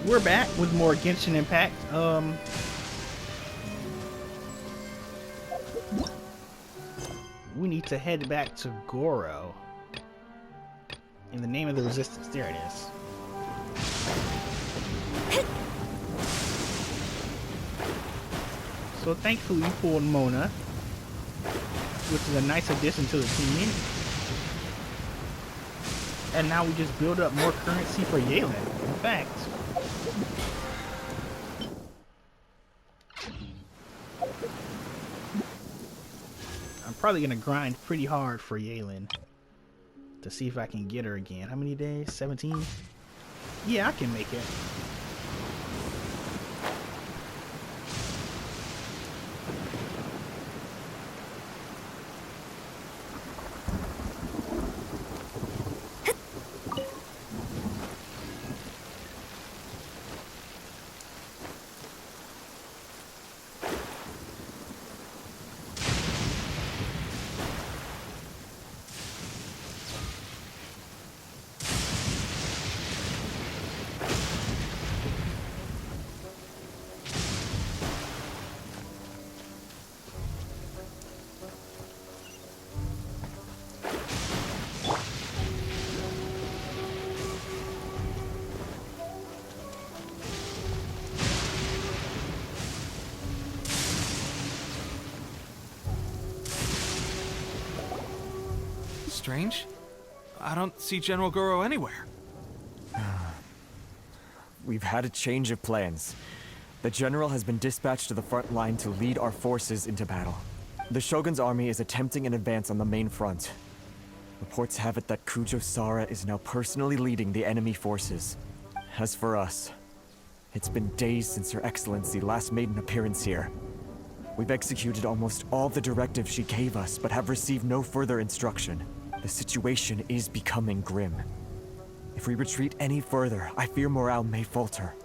We're back with more Genshin Impact. We need to head back to Goro. In the name of the resistance. There it is. So thankfully we pulled Mona, which is a nice addition to the team. And now we just build up more currency for Yalen. In fact, I'm probably gonna grind pretty hard for Yalen to see if I can get her again. How many days? 17? Yeah, I can make it. Strange. I don't see General Goro anywhere. We've had a change of plans. The General has been dispatched to the front line to lead our forces into battle. The Shogun's army is attempting an advance on the main front. Reports have it that Kujou Sara is now personally leading the enemy forces. As for us, it's been days since Her Excellency last made an appearance here. We've executed almost all the directives she gave us, but have received no further instruction. The situation is becoming grim. If we retreat any further, I fear morale may falter.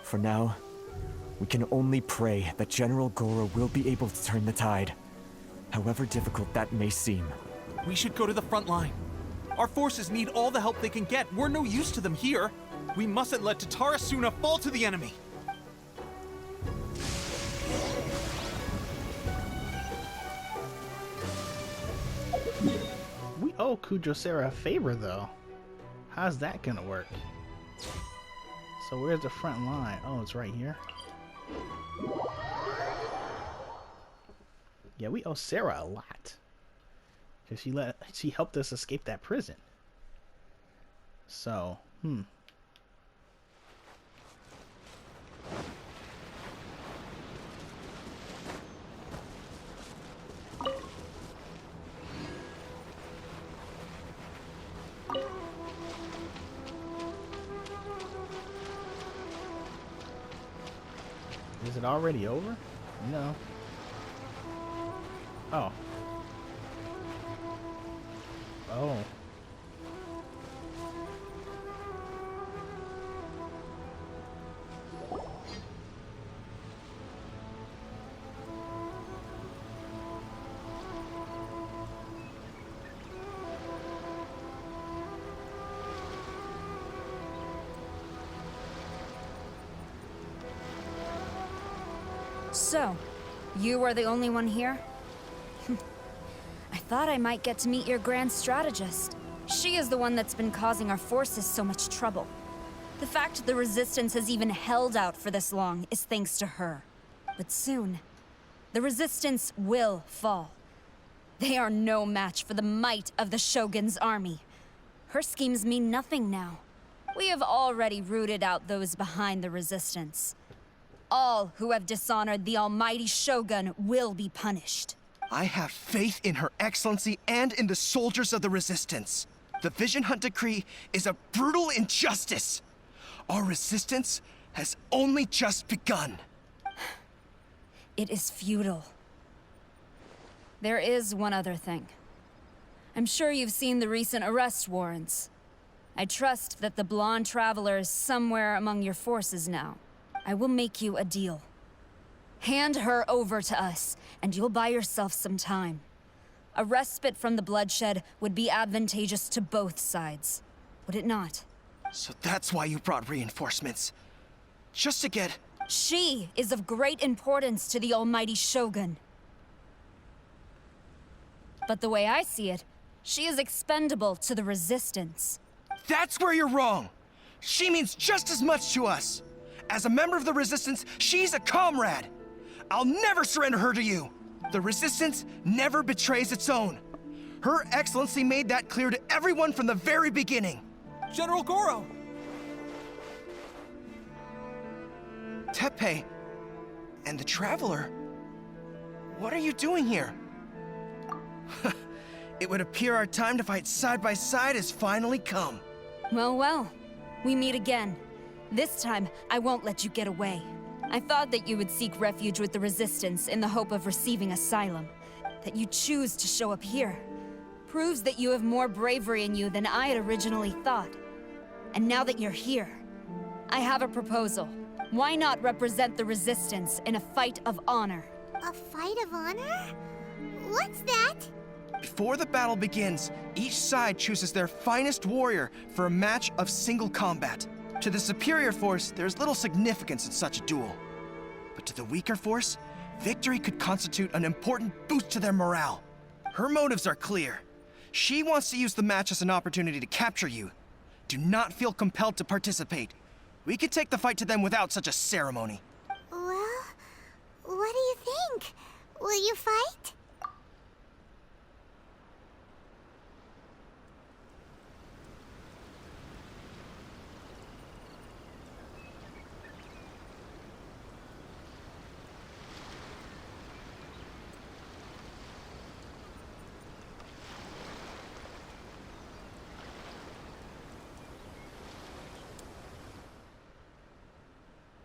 For now, we can only pray that General Goro will be able to turn the tide, however difficult that may seem. We should go to the front line. Our forces need all the help they can get. We're no use to them here. We mustn't let Tatarasuna fall to the enemy. We owe Kujou Sara a favor, though. How's that gonna work? So where's the front line? Oh, it's right here. Yeah, we owe Sarah a lot. Because she helped us escape that prison. So, Is it already over? No. Oh. Oh. So, you are the only one here? I thought I might get to meet your grand strategist. She is the one that's been causing our forces so much trouble. The fact the Resistance has even held out for this long is thanks to her. But soon, the Resistance will fall. They are no match for the might of the Shogun's army. Her schemes mean nothing now. We have already rooted out those behind the Resistance. All who have dishonored the almighty Shogun will be punished. I have faith in Her Excellency and in the soldiers of the Resistance. The Vision Hunt Decree is a brutal injustice. Our resistance has only just begun. It is futile. There is one other thing. I'm sure you've seen the recent arrest warrants. I trust that the blonde traveler is somewhere among your forces now. I will make you a deal. Hand her over to us, and you'll buy yourself some time. A respite from the bloodshed would be advantageous to both sides, would it not? So that's why you brought reinforcements. just to get... She is of great importance to the almighty Shogun. But the way I see it, she is expendable to the Resistance. That's where you're wrong. She means just as much to us. As a member of the Resistance, she's a comrade. I'll never surrender her to you. The Resistance never betrays its own. Her Excellency made that clear to everyone from the very beginning. General Goro! Teppei and the Traveler, what are you doing here? It would appear our time to fight side by side has finally come. Well, well. We meet again. This time, I won't let you get away. I thought that you would seek refuge with the Resistance in the hope of receiving asylum. That you choose to show up here proves that you have more bravery in you than I had originally thought. And now that you're here, I have a proposal. Why not represent the Resistance in a fight of honor? A fight of honor? What's that? Before the battle begins, each side chooses their finest warrior for a match of single combat. To the superior force, there's little significance in such a duel. But to the weaker force, victory could constitute an important boost to their morale. Her motives are clear. She wants to use the match as an opportunity to capture you. Do not feel compelled to participate. We could take the fight to them without such a ceremony. Well, what do you think? Will you fight?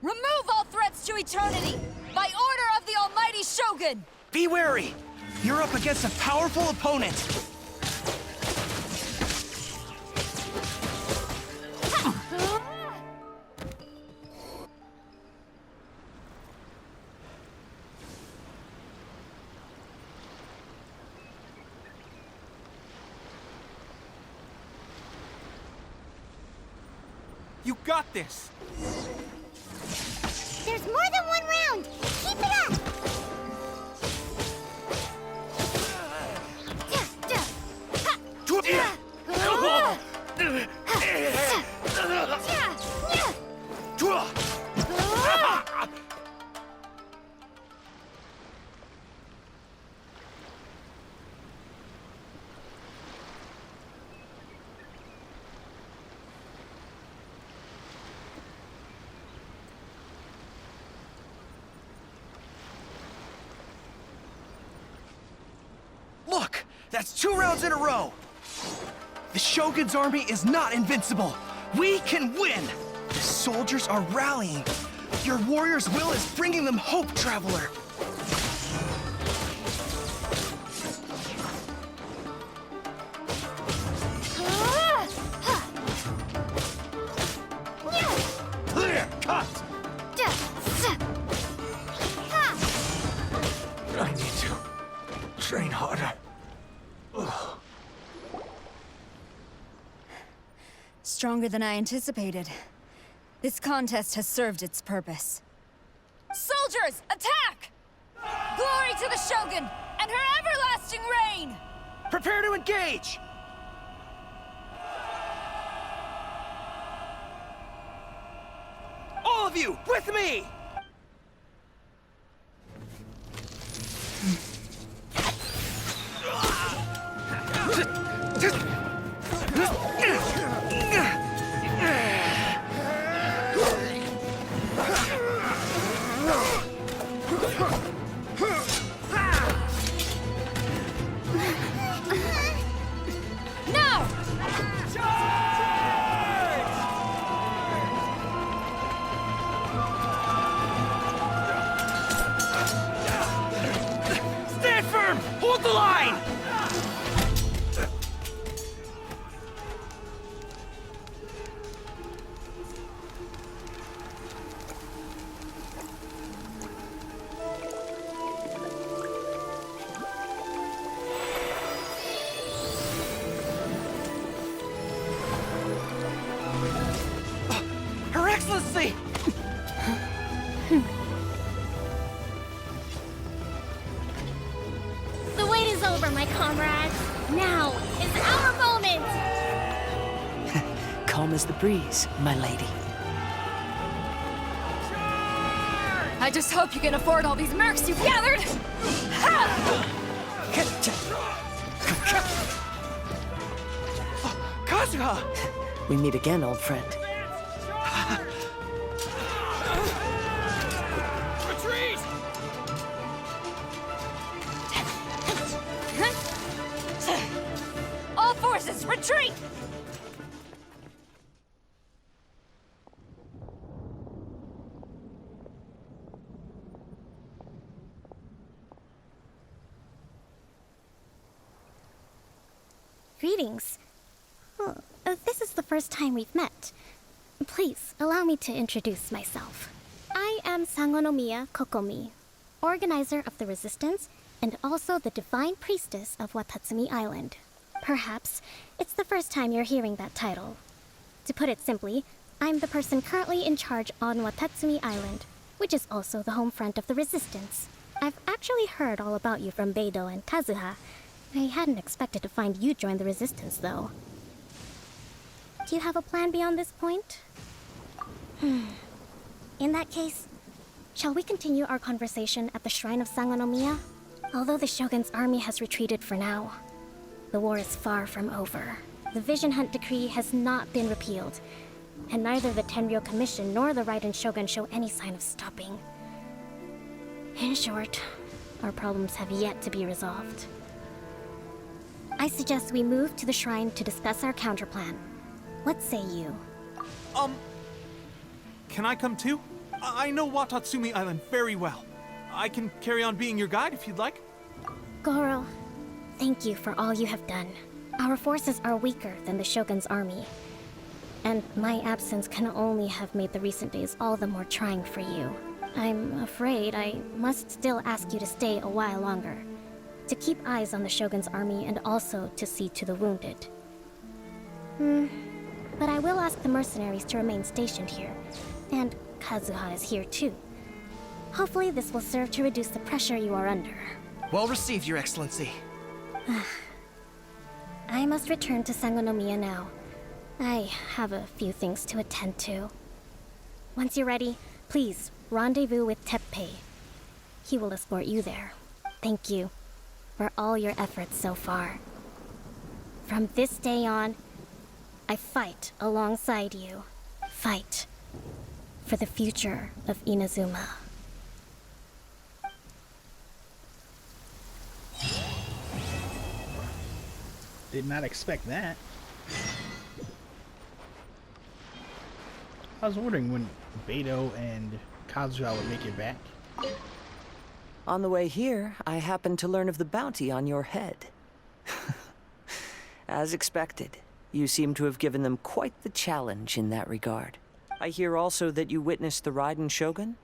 Remove all threats to eternity! By order of the almighty Shogun! Be wary! You're up against a powerful opponent! You got this! There's more than one round! Keep it up! Look! That's 2 rounds in a row! The Shogun's army is not invincible! We can win! The soldiers are rallying! Your warrior's will is bringing them hope, Traveler! Clear cut! I need to train harder. Stronger than I anticipated. This contest has served its purpose. Soldiers, attack! Glory to the Shogun and her everlasting reign! Prepare to engage! All of you, with me! Now! Stand firm! Hold the line! Her Excellency! The wait is over, my comrades. Now is our moment! Calm as the breeze, my lady. I just hope you can afford all these mercs you've gathered! Kazuha! We meet again, old friend. All forces, retreat! Greetings. Well, this is the first time we've met. Please, allow me to introduce myself. I am Sanganomiya Kokomi, organizer of the Resistance and also the Divine Priestess of Watatsumi Island. Perhaps it's the first time you're hearing that title. To put it simply, I'm the person currently in charge on Watatsumi Island, which is also the home front of the Resistance. I've actually heard all about you from Beidou and Kazuha. I hadn't expected to find you join the Resistance, though. Do you have a plan beyond this point? In that case, shall we continue our conversation at the Shrine of Sanganomiya? Although the Shogun's army has retreated for now, the war is far from over. The Vision Hunt Decree has not been repealed, and neither the Tenryou Commission nor the Raiden Shogun show any sign of stopping. In short, our problems have yet to be resolved. I suggest we move to the shrine to discuss our counterplan. What say you? Can I come too? I know Watatsumi Island very well. I can carry on being your guide if you'd like. Goro, thank you for all you have done. Our forces are weaker than the Shogun's army, and my absence can only have made the recent days all the more trying for you. I'm afraid I must still ask you to stay a while longer, to keep eyes on the Shogun's army and also to see to the wounded. But I will ask the mercenaries to remain stationed here, and Kazuha is here too. Hopefully this will serve to reduce the pressure you are under. Well received, Your Excellency. I must return to Sanganomiya now. I have a few things to attend to. Once you're ready, please rendezvous with Teppei. He will escort you there. Thank you for all your efforts so far. From this day on, I fight alongside you. Fight for the future of Inazuma. Did not expect that. I was wondering when Beidou and Kazuha would make it back. On the way here, I happened to learn of the bounty on your head. As expected, you seem to have given them quite the challenge in that regard. I hear also that you witnessed the Raiden Shogun.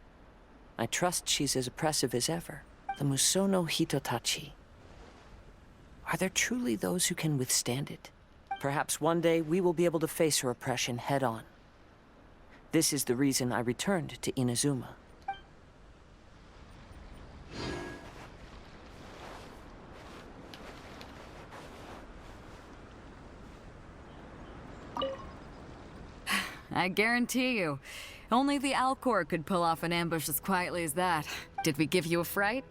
I trust she's as oppressive as ever. The Musono Hitotachi. Are there truly those who can withstand it? Perhaps one day we will be able to face her oppression head-on. This is the reason I returned to Inazuma. I guarantee you, only the Alcor could pull off an ambush as quietly as that. Did we give you a fright?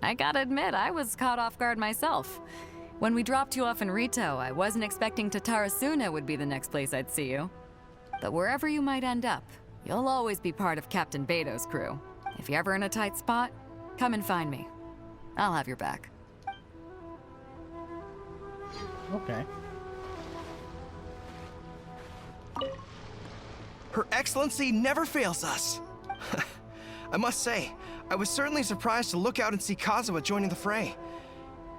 I gotta admit, I was caught off guard myself. When we dropped you off in Rito, I wasn't expecting Tatarasuna would be the next place I'd see you. But wherever you might end up, you'll always be part of Captain Beidou's crew. If you're ever in a tight spot, come and find me. I'll have your back. Okay. Her Excellency never fails us. I must say, I was certainly surprised to look out and see Kazuha joining the fray.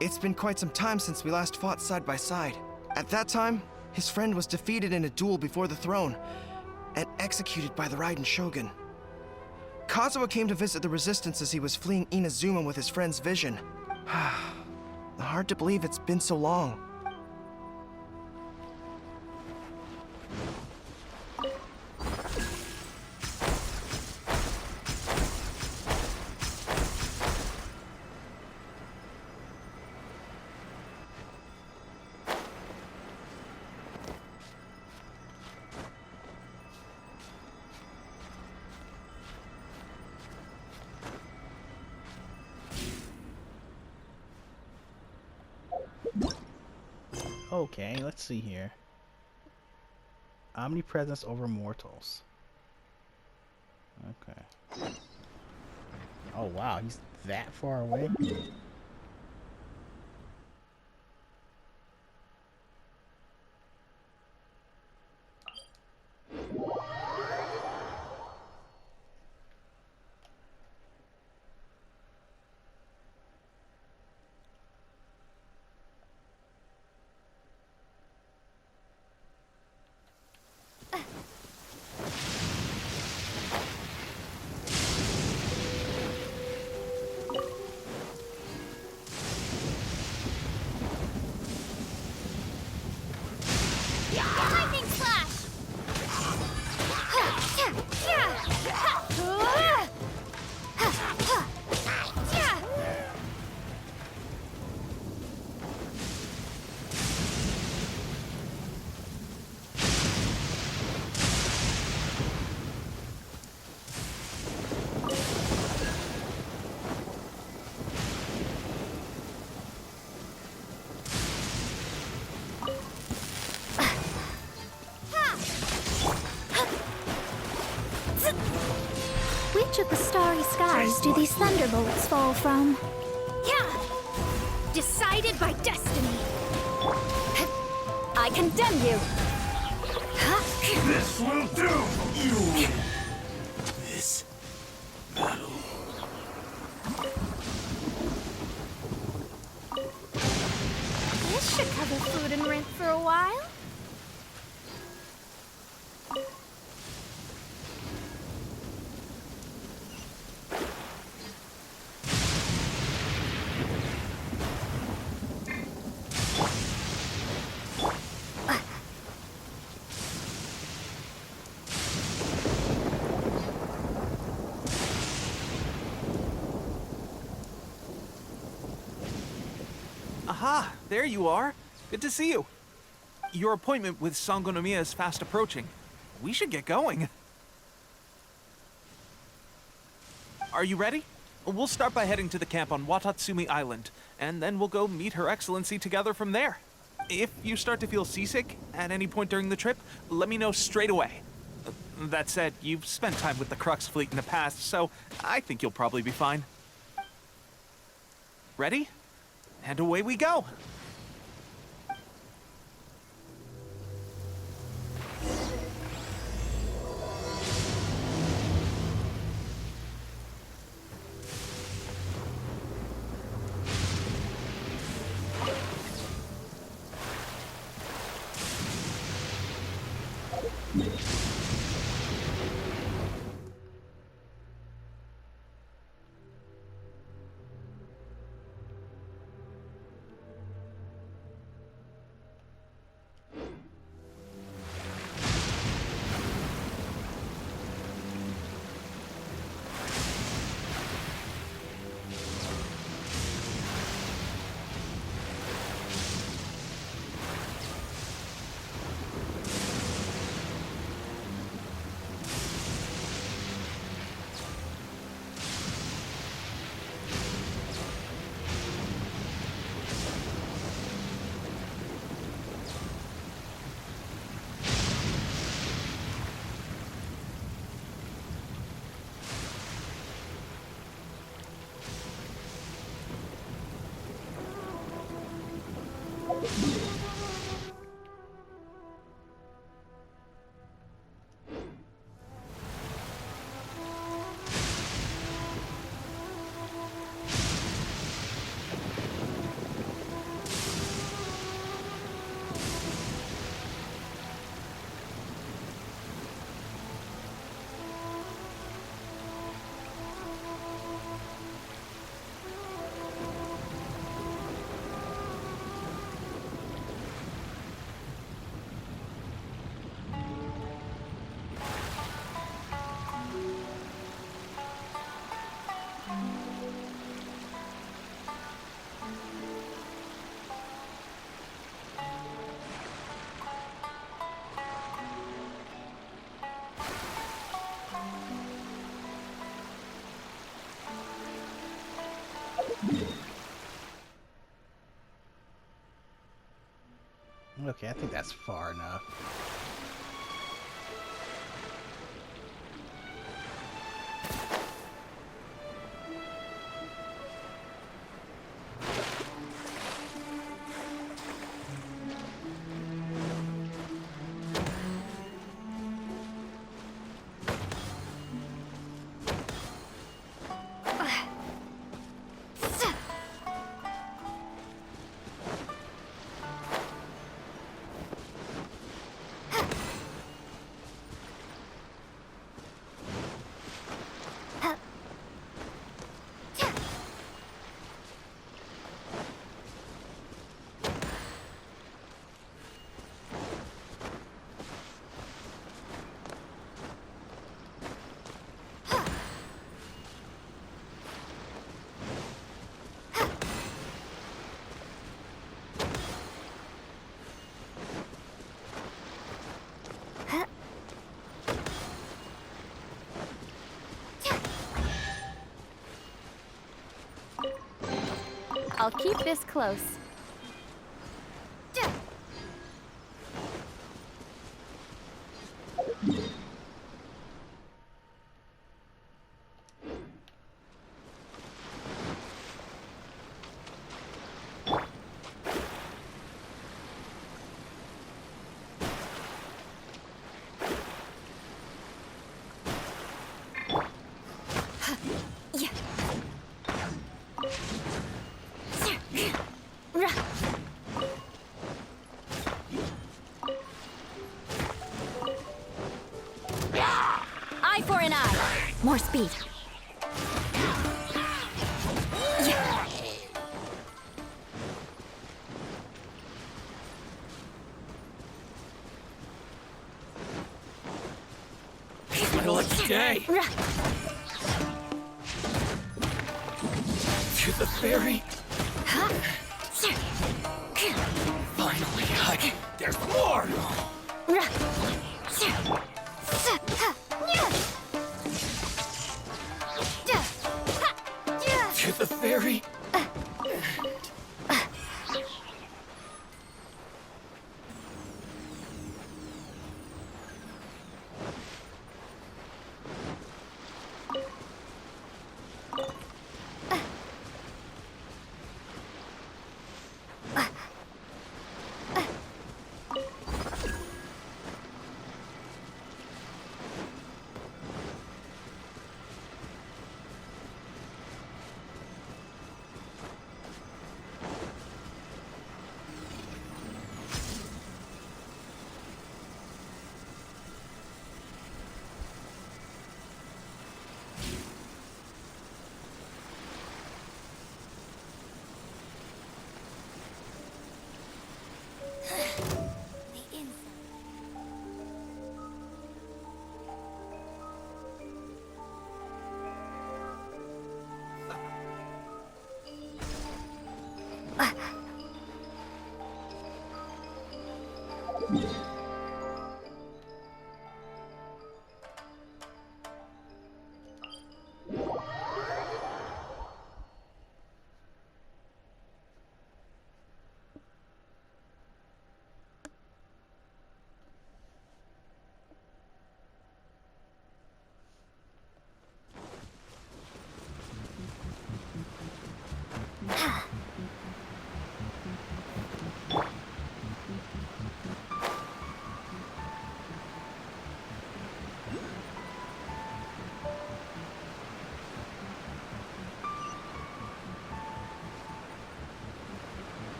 It's been quite some time since we last fought side by side. At that time, his friend was defeated in a duel before the throne and executed by the Raiden Shogun. Kazuha came to visit the Resistance as he was fleeing Inazuma with his friend's vision. Hard to believe it's been so long. Okay, let's see here. Omnipresence over mortals. Okay. Oh wow, he's that far away? Lightning slash! Which of the starry skies do these thunderbolts fall from? Yeah! Decided by destiny! I condemn you! This will do! You win! This battle. This should cover food and rent for a while. Aha, there you are. Good to see you. Your appointment with Sanganomiya is fast approaching. We should get going. Are you ready? We'll start by heading to the camp on Watatsumi Island, and then we'll go meet Her Excellency together from there. If you start to feel seasick at any point during the trip, let me know straight away. That said, you've spent time with the Crux fleet in the past, so I think you'll probably be fine. Ready? And away we go! Okay, I think that's far enough. I'll keep this close. Eye for an eye. More speed. My lucky day. To the ferry. Finally, there's more. To the ferry.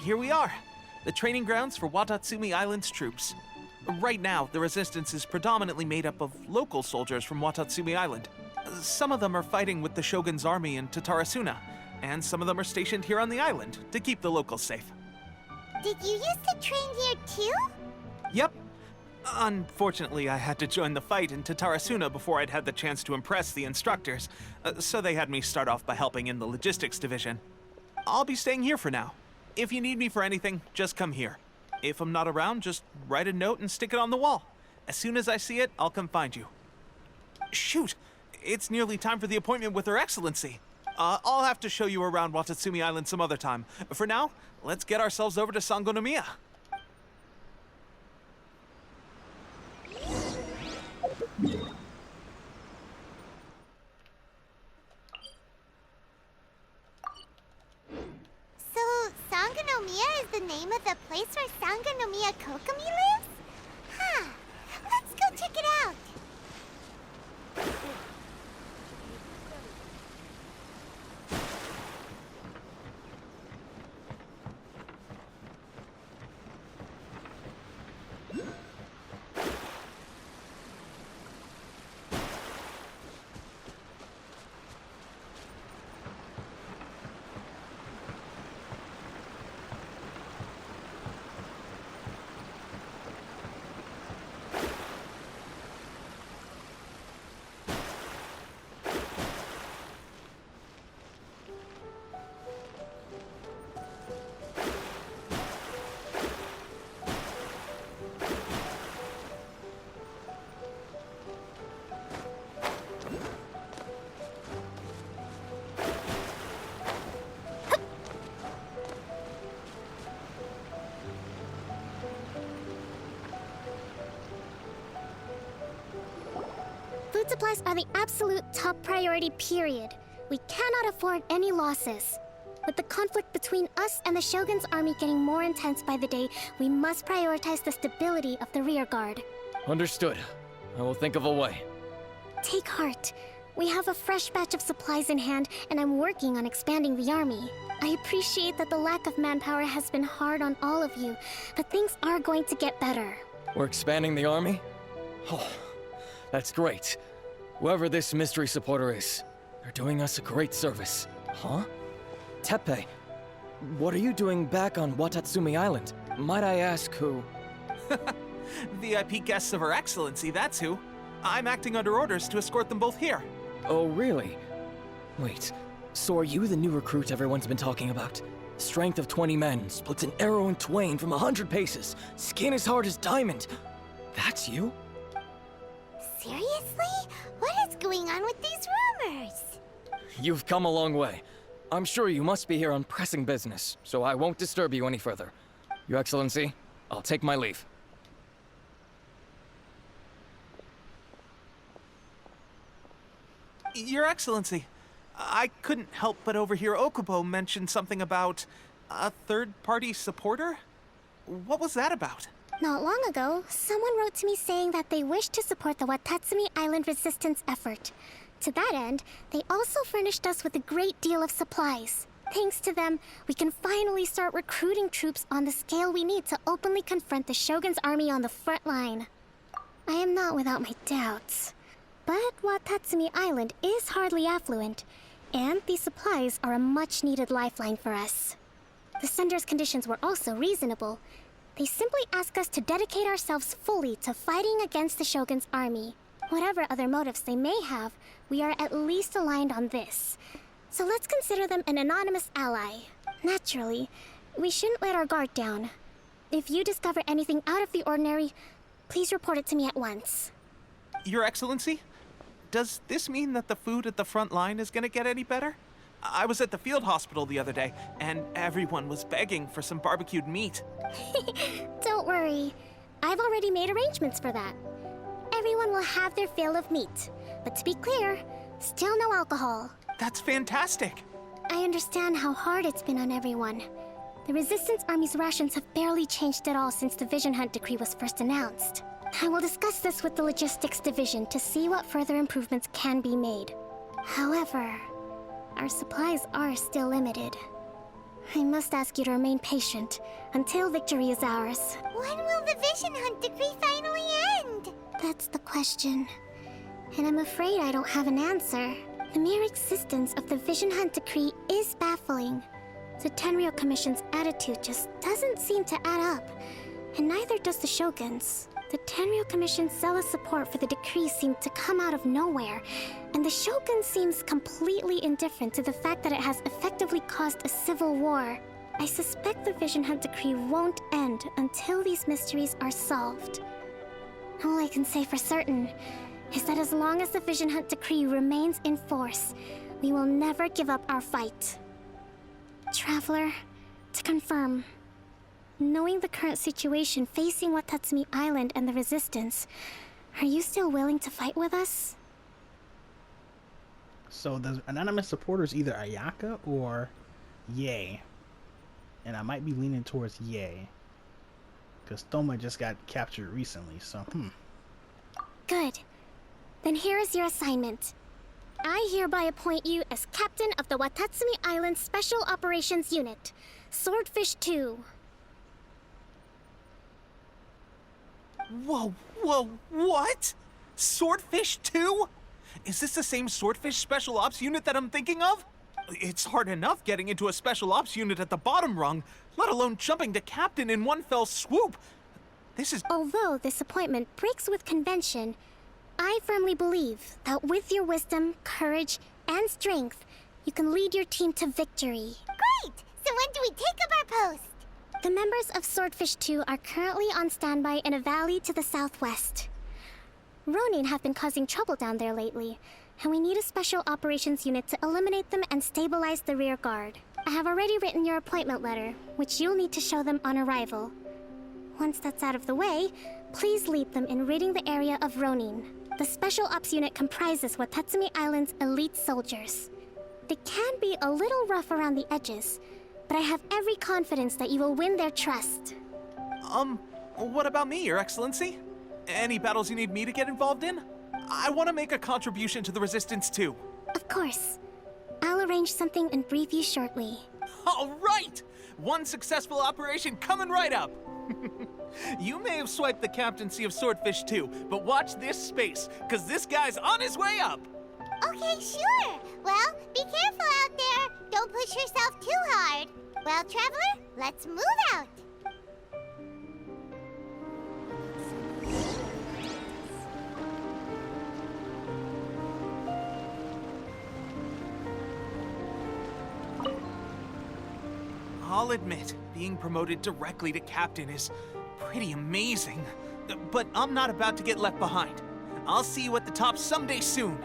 Here we are, the training grounds for Watatsumi Island's troops. Right now, the resistance is predominantly made up of local soldiers from Watatsumi Island. Some of them are fighting with the Shogun's army in Tatarasuna, and some of them are stationed here on the island to keep the locals safe. Did you used to train here too? Yep. Unfortunately, I had to join the fight in Tatarasuna before I'd had the chance to impress the instructors, so they had me start off by helping in the logistics division. I'll be staying here for now. If you need me for anything, just come here. If I'm not around, just write a note and stick it on the wall. As soon as I see it, I'll come find you. Shoot! It's nearly time for the appointment with Her Excellency. I'll have to show you around Watatsumi Island some other time. For now, let's get ourselves over to Sanganomiya. So, Sanganomiya is the name of the place where Sanganomiya Kokomi lives? Huh. Let's go check it out. Food supplies are the absolute top priority, period. We cannot afford any losses. With the conflict between us and the Shogun's army getting more intense by the day, we must prioritize the stability of the rear guard. Understood. I will think of a way. Take heart. We have a fresh batch of supplies in hand, and I'm working on expanding the army. I appreciate that the lack of manpower has been hard on all of you, but things are going to get better. We're expanding the army? Oh, that's great. Whoever this mystery supporter is, they're doing us a great service. Huh? Teppei, what are you doing back on Watatsumi Island? Might I ask who? VIP guests of Her Excellency, that's who. I'm acting under orders to escort them both here. Oh, really? Wait, so are you the new recruit everyone's been talking about? Strength of 20 men, splits an arrow in twain from 100 paces, skin as hard as diamond. That's you? Seriously? What is going on with these rumors? You've come a long way. I'm sure you must be here on pressing business, so I won't disturb you any further. Your Excellency, I'll take my leave. Your Excellency, I couldn't help but overhear Okubo mention something about a third-party supporter? What was that about? Not long ago, someone wrote to me saying that they wish to support the Watatsumi Island resistance effort. To that end, they also furnished us with a great deal of supplies. Thanks to them, we can finally start recruiting troops on the scale we need to openly confront the Shogun's army on the front line. I am not without my doubts. But Watatsumi Island is hardly affluent, and these supplies are a much-needed lifeline for us. The sender's conditions were also reasonable. They simply ask us to dedicate ourselves fully to fighting against the Shogun's army. Whatever other motives they may have, we are at least aligned on this. So let's consider them an anonymous ally. Naturally, we shouldn't let our guard down. If you discover anything out of the ordinary, please report it to me at once. Your Excellency, does this mean that the food at the front line is gonna get any better? I was at the field hospital the other day, and everyone was begging for some barbecued meat. Don't worry. I've already made arrangements for that. Everyone will have their fill of meat. But to be clear, still no alcohol. That's fantastic. I understand how hard it's been on everyone. The Resistance Army's rations have barely changed at all since the Vision Hunt decree was first announced. I will discuss this with the Logistics Division to see what further improvements can be made. However, our supplies are still limited. I must ask you to remain patient until victory is ours. When will the Vision Hunt decree finally end? That's the question. and I'm afraid I don't have an answer. The mere existence of the Vision Hunt Decree is baffling. The Tenryou Commission's attitude just doesn't seem to add up, and neither does the Shogun's. The Tenryou Commission's zealous support for the decree seemed to come out of nowhere, and the Shogun seems completely indifferent to the fact that it has effectively caused a civil war. I suspect the Vision Hunt Decree won't end until these mysteries are solved. All I can say for certain is that as long as the Vision Hunt Decree remains in force, we will never give up our fight. Traveler, to confirm, knowing the current situation facing Watatsumi Island and the Resistance, are you still willing to fight with us? So the anonymous supporter is either Ayaka or Yae. And I might be leaning towards Yae. Because Thoma just got captured recently, so Good. Then here is your assignment. I hereby appoint you as captain of the Watatsumi Island Special Operations Unit, Swordfish 2. Whoa, what? Swordfish 2? Is this the same Swordfish Special Ops unit that I'm thinking of? It's hard enough getting into a Special Ops unit at the bottom rung, let alone jumping to captain in one fell swoop. This is... Although this appointment breaks with convention, I firmly believe that with your wisdom, courage, and strength, you can lead your team to victory. Great! So when do we take up our post? The members of Swordfish 2 are currently on standby in a valley to the southwest. Ronin have been causing trouble down there lately, and we need a special operations unit to eliminate them and stabilize the rear guard. I have already written your appointment letter, which you'll need to show them on arrival. Once that's out of the way, please lead them in ridding the area of Ronin. The Special Ops unit comprises Watatsumi Island's elite soldiers. They can be a little rough around the edges, but I have every confidence that you will win their trust. What about me, Your Excellency? Any battles you need me to get involved in? I want to make a contribution to the Resistance too. Of course. I'll arrange something and brief you shortly. All right! One successful operation coming right up! You may have swiped the captaincy of Swordfish 2, but watch this space, because this guy's on his way up! Okay, sure. Well, be careful out there. Don't push yourself too hard. Well, Traveler, let's move out. I'll admit, being promoted directly to captain is pretty amazing. But I'm not about to get left behind. I'll see you at the top someday soon.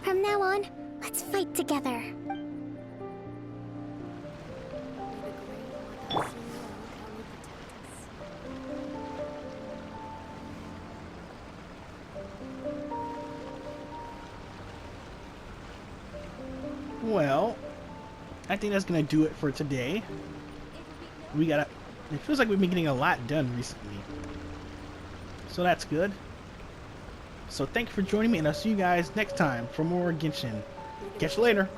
From now on, let's fight together. well, I think that's gonna do it for today. It feels like we've been getting a lot done recently, so that's good. So thank you for joining me, and I'll see you guys next time for more Genshin. Catch you later.